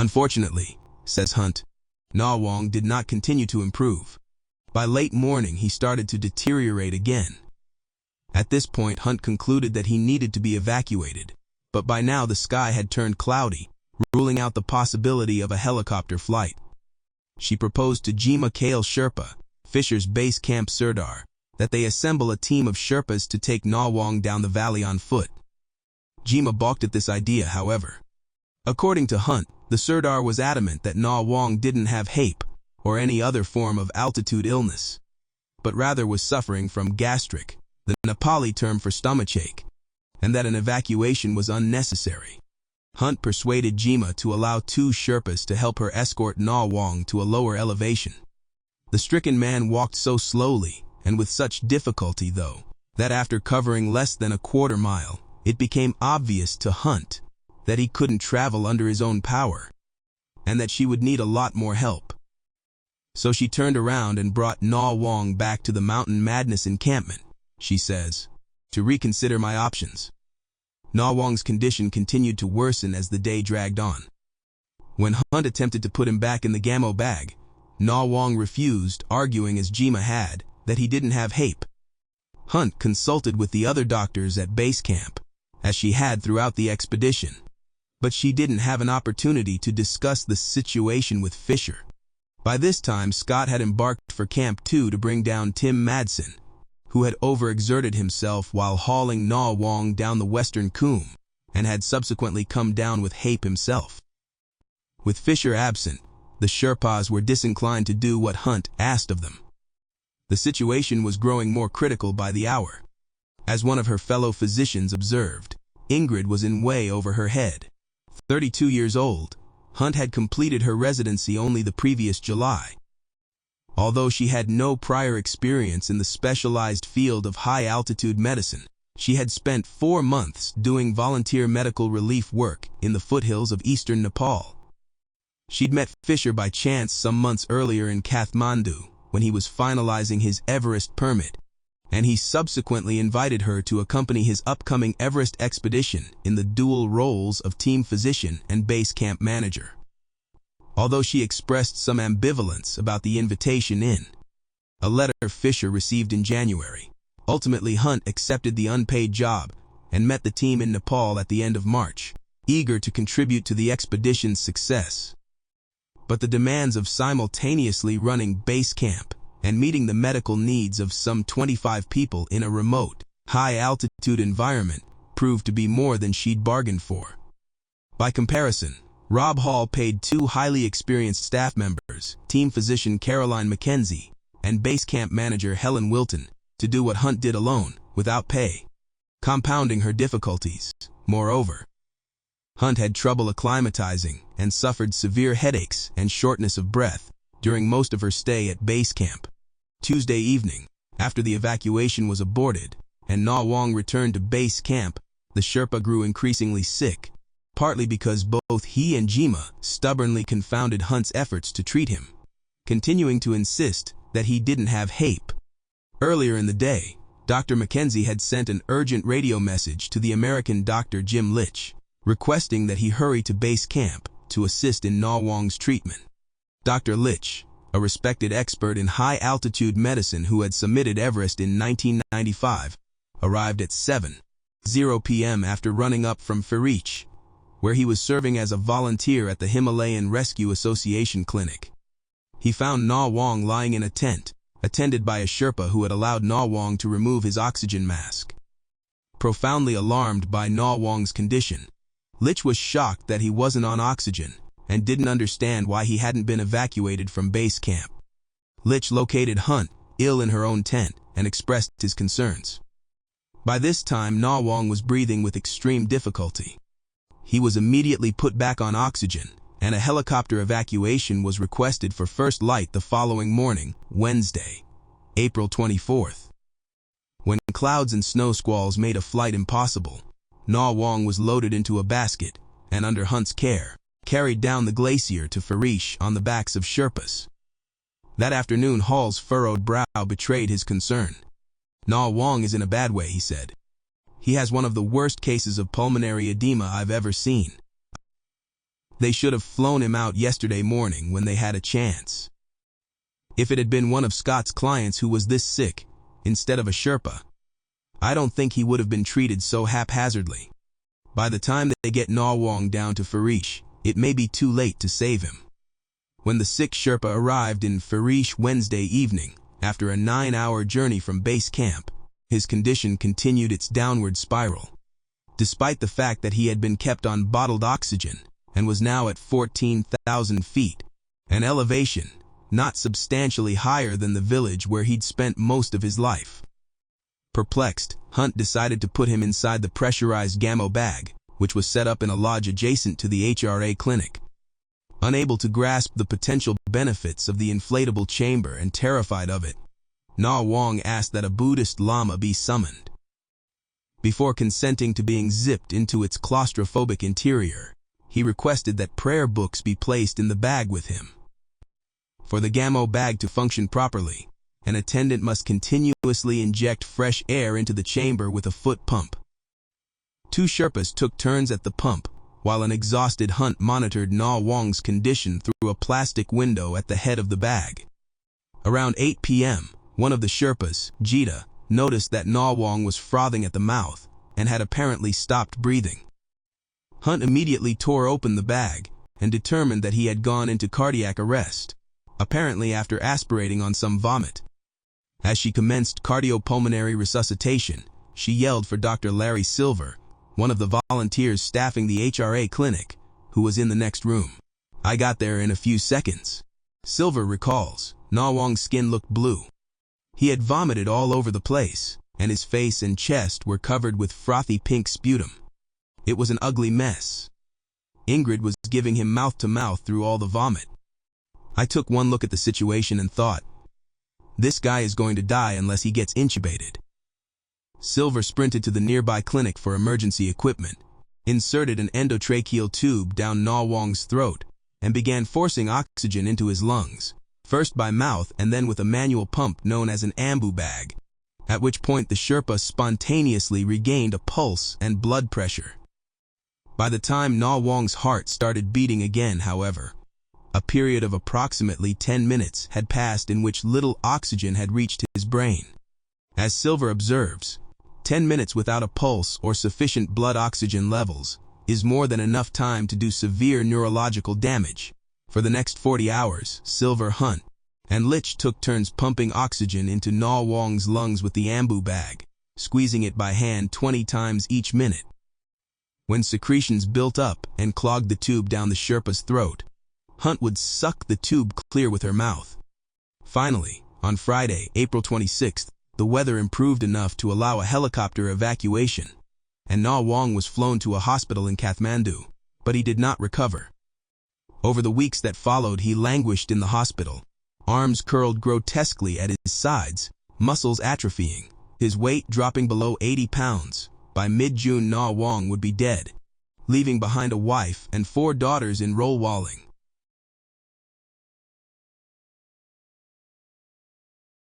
Unfortunately, says Hunt, Na Wang did not continue to improve. By late morning, he started to deteriorate again. At this point, Hunt concluded that he needed to be evacuated, but by now the sky had turned cloudy, ruling out the possibility of a helicopter flight. She proposed to Jima Kale Sherpa, Fisher's base camp Sirdar, that they assemble a team of Sherpas to take Na Wang down the valley on foot. Jima balked at this idea, however. According to Hunt, the Sirdar was adamant that Na Wang didn't have HAPE or any other form of altitude illness, but rather was suffering from gastric, the Nepali term for stomachache, and that an evacuation was unnecessary. Hunt persuaded Jima to allow 2 Sherpas to help her escort Na Wang to a lower elevation. The stricken man walked so slowly and with such difficulty, though, that after covering less than a quarter mile, it became obvious to Hunt that he couldn't travel under his own power, and that she would need a lot more help. So she turned around and brought Na Wang back to the Mountain Madness encampment, she says, to reconsider my options. Na Wang's condition continued to worsen as the day dragged on. When Hunt attempted to put him back in the Gamo bag, Na Wang refused, arguing as Jima had, that he didn't have HAPE. Hunt consulted with the other doctors at base camp, as she had throughout the expedition, but she didn't have an opportunity to discuss the situation with Fisher. By this time, Scott had embarked for Camp 2 to bring down Tim Madsen, who had overexerted himself while hauling Na Wang down the western Coombe, and had subsequently come down with HAPE himself. With Fisher absent, the Sherpas were disinclined to do what Hunt asked of them. The situation was growing more critical by the hour. As one of her fellow physicians observed, Ingrid was in way over her head. 32 years old, Hunt had completed her residency only the previous July. Although she had no prior experience in the specialized field of high-altitude medicine, she had spent 4 months doing volunteer medical relief work in the foothills of eastern Nepal. She'd met Fisher by chance some months earlier in Kathmandu, when he was finalizing his Everest permit, and he subsequently invited her to accompany his upcoming Everest expedition in the dual roles of team physician and base camp manager. Although she expressed some ambivalence about the invitation in a letter Fisher received in January, ultimately Hunt accepted the unpaid job and met the team in Nepal at the end of March, eager to contribute to the expedition's success. But the demands of simultaneously running base camp and meeting the medical needs of some 25 people in a remote, high-altitude environment proved to be more than she'd bargained for. By comparison, Rob Hall paid 2 highly experienced staff members, team physician Caroline McKenzie and base camp manager Helen Wilton, to do what Hunt did alone, without pay, compounding her difficulties. Moreover, Hunt had trouble acclimatizing and suffered severe headaches and shortness of breath during most of her stay at base camp. Tuesday evening, after the evacuation was aborted and Na Wang returned to base camp, the Sherpa grew increasingly sick, partly because both he and Jima stubbornly confounded Hunt's efforts to treat him, continuing to insist that he didn't have HAPE. Earlier in the day, Dr. McKenzie had sent an urgent radio message to the American Dr. Jim Litch, requesting that he hurry to base camp to assist in Na Wang's treatment. Dr. Litch, a respected expert in high-altitude medicine who had summited Everest in 1995, arrived at 7:00 p.m. after running up from Farish, where he was serving as a volunteer at the Himalayan Rescue Association clinic. He found Na Wang lying in a tent, attended by a Sherpa who had allowed Na Wang to remove his oxygen mask. Profoundly alarmed by Na Wang's condition, Litch was shocked that he wasn't on oxygen and didn't understand why he hadn't been evacuated from base camp. Litch located Hunt, ill in her own tent, and expressed his concerns. By this time, Na Wang was breathing with extreme difficulty. He was immediately put back on oxygen, and a helicopter evacuation was requested for first light the following morning, Wednesday, April 24th. When clouds and snow squalls made a flight impossible, Na Wang was loaded into a basket and, under Hunt's care, carried down the glacier to Farish on the backs of Sherpas. That afternoon, Hall's furrowed brow betrayed his concern. Na Wang is in a bad way, he said. He has one of the worst cases of pulmonary edema I've ever seen. They should have flown him out yesterday morning when they had a chance. If it had been one of Scott's clients who was this sick, instead of a Sherpa, I don't think he would have been treated so haphazardly. By the time they get Na Wong down to Farish, it may be too late to save him. When the sick Sherpa arrived in Farish Wednesday evening, after a 9-hour journey from base camp, his condition continued its downward spiral. Despite the fact that he had been kept on bottled oxygen and was now at 14,000 feet, an elevation not substantially higher than the village where he'd spent most of his life. Perplexed, Hunt decided to put him inside the pressurized Gamo bag, which was set up in a lodge adjacent to the HRA clinic. Unable to grasp the potential benefits of the inflatable chamber and terrified of it, Na Wong asked that a Buddhist Lama be summoned. Before consenting to being zipped into its claustrophobic interior, he requested that prayer books be placed in the bag with him. For the Gamo bag to function properly, an attendant must continuously inject fresh air into the chamber with a foot pump. 2 Sherpas took turns at the pump, while an exhausted Hunt monitored Na Wong's condition through a plastic window at the head of the bag. Around 8 p.m., one of the Sherpas, Jita, noticed that Na Wong was frothing at the mouth and had apparently stopped breathing. Hunt immediately tore open the bag and determined that he had gone into cardiac arrest, apparently after aspirating on some vomit. As she commenced cardiopulmonary resuscitation, she yelled for Dr. Larry Silver, one of the volunteers staffing the HRA clinic, who was in the next room. I got there in a few seconds. Silver recalls, Na Wong's skin looked blue. He had vomited all over the place, and his face and chest were covered with frothy pink sputum. It was an ugly mess. Ingrid was giving him mouth-to-mouth through all the vomit. I took one look at the situation and thought, this guy is going to die unless he gets intubated. Silver sprinted to the nearby clinic for emergency equipment, inserted an endotracheal tube down Na Wong's throat, and began forcing oxygen into his lungs, first by mouth and then with a manual pump known as an ambu bag, at which point the Sherpa spontaneously regained a pulse and blood pressure. By the time Na Wong's heart started beating again, however, a period of approximately 10 minutes had passed in which little oxygen had reached his brain. As Silver observes, 10 minutes without a pulse or sufficient blood oxygen levels is more than enough time to do severe neurological damage. For the next 40 hours, Silver, Hunt, and Lich took turns pumping oxygen into Na Wong's lungs with the ambu bag, squeezing it by hand 20 times each minute. When secretions built up and clogged the tube down the Sherpa's throat, Hunt would suck the tube clear with her mouth. Finally, on Friday, April 26th, the weather improved enough to allow a helicopter evacuation, and Na Wong was flown to a hospital in Kathmandu, but he did not recover. Over the weeks that followed, he languished in the hospital, arms curled grotesquely at his sides, muscles atrophying, his weight dropping below 80 pounds. By mid-June, Na Wong would be dead, leaving behind a wife and 4 daughters in Rolwalling.